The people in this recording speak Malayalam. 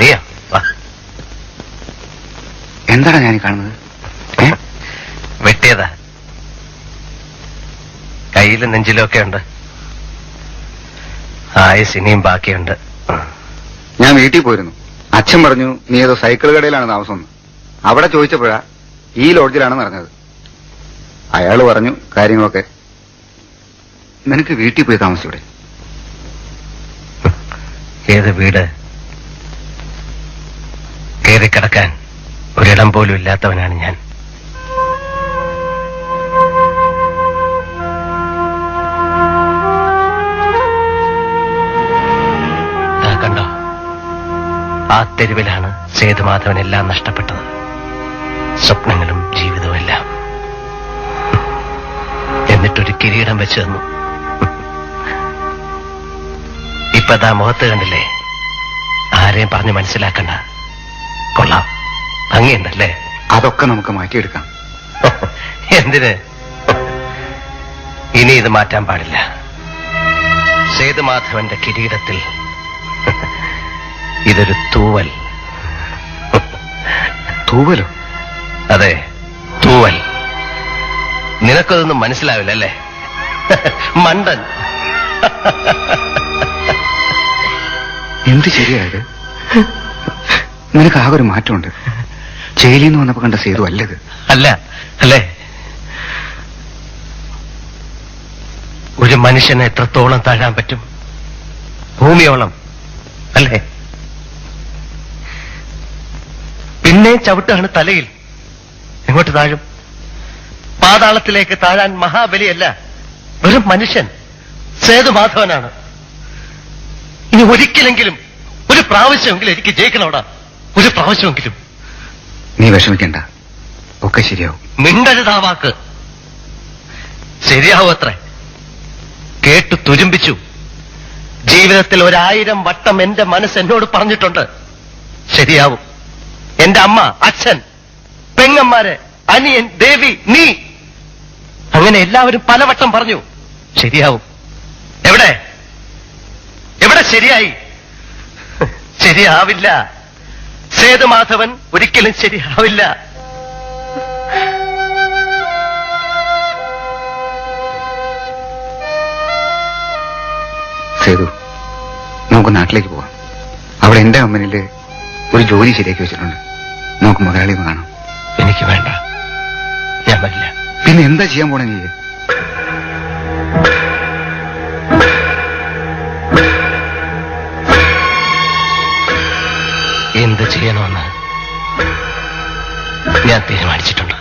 നീയാ വാ. എന്താണ് ഞാൻ കാണുന്നത്? വെട്ടിയതാ. കയ്യിലും നെഞ്ചിലും ഒക്കെ ഉണ്ട്. ആയുസ് ഇനിയും ബാക്കിയുണ്ട്. ഞാൻ വീട്ടിൽ പോയിരുന്നു. അച്ഛൻ പറഞ്ഞു നീ ഏതോ സൈക്കിൾ കടയിലാണ് താമസം. അവിടെ ചോദിച്ചപ്പോഴാ ഈ ലോഡ്ജിലാണെന്ന് അറിഞ്ഞത്. അയാള് പറഞ്ഞു കാര്യങ്ങളൊക്കെ. നിനക്ക് വീട്ടിൽ പോയി താമസിച്ചൂടെ? ഏത് വീട്? കയറിക്കിടക്കാൻ ഒരിടം പോലും ഇല്ലാത്തവനാണ് ഞാൻ. കണ്ടോ, ആ തെരുവിലാണ് സേതുമാധവൻ എല്ലാം നഷ്ടപ്പെട്ടത്. സ്വപ്നങ്ങളും ജീവിതവും എല്ലാം. എന്നിട്ടൊരു കിരീടം വെച്ചു തന്നു. ഇപ്പതാ മുഖത്ത് കണ്ടില്ലേ? ആരെയും പറഞ്ഞ് മനസ്സിലാക്കണ്ട. കൊള്ളാം, ഭംഗിയുണ്ടല്ലേ? അതൊക്കെ നമുക്ക് മാറ്റിയെടുക്കാം. എന്തിന്? ഇനി ഇത് മാറ്റാൻ പാടില്ല. സേതുമാധവന്റെ കിരീടത്തിൽ ഇതൊരു തൂവൽ. തൂവലോ? അതെ, തൂവൽ. നിനക്കതൊന്നും മനസ്സിലാവില്ലല്ലേ, മണ്ടൻ. എന്ത് ശരിയായത്? നിനക്ക് ആകെ ഒരു മാറ്റമുണ്ട്. ജയിലിൽ നിന്ന് വന്നപ്പോ കണ്ട സേതു അല്ലത്. അല്ല അല്ലേ? ഒരു മനുഷ്യനെ എത്രത്തോളം താഴാൻ പറ്റും? ഭൂമിയോളം അല്ലേ? പിന്നെ ചവിട്ടാണ് തലയിൽ. എങ്ങോട്ട് താഴും? പാതാളത്തിലേക്ക് താഴാൻ മഹാബലിയല്ല, വെറും മനുഷ്യൻ സേതുമാധവനാണ്. ഇനി ഒരിക്കലെങ്കിലും, ഒരു പ്രാവശ്യമെങ്കിലും എനിക്ക് ജയിക്കണോടാ. ഒരു പ്രാവശ്യമെങ്കിലും. നീ വിഷമിക്കണ്ട, ഒക്കെ ശരിയാവും. മിണ്ടരുതാ വാക്ക്. ശരിയാവും അത്രേ. കേട്ടു തുരുമ്പിച്ചു. ജീവിതത്തിൽ 1000 വട്ടം എന്റെ മനസ്സ് എന്നോട് പറഞ്ഞിട്ടുണ്ട് ശരിയാവും. എന്റെ അമ്മ, അച്ഛൻ, പെങ്ങന്മാര്, അനിയൻ, ദേവി, നീ, അങ്ങനെ എല്ലാവരും പലവട്ടം പറഞ്ഞു ശരിയാവും. എവിടെ എവിടെ ശരിയായി? ശരിയാവില്ല. സേതുമാധവൻ ഒരിക്കലും ശരിയാവില്ല. സേതു, നമുക്ക് നാട്ടിലേക്ക് പോവാം. അവിടെ എന്റെ കമ്പനിയില് ഒരു ജോലി ശരിയാക്കി വെച്ചിട്ടുണ്ട്. നമുക്ക് മുതലാളി ഒന്ന് കാണാം. എനിക്ക് വേണ്ട, ഞാൻ വരില്ല. പിന്നെ എന്താ ചെയ്യാൻ പോണേ നീ? എന്ത് ചെയ്യണമെന്ന് ഞാൻ തീരുമാനിച്ചിട്ടുണ്ട്.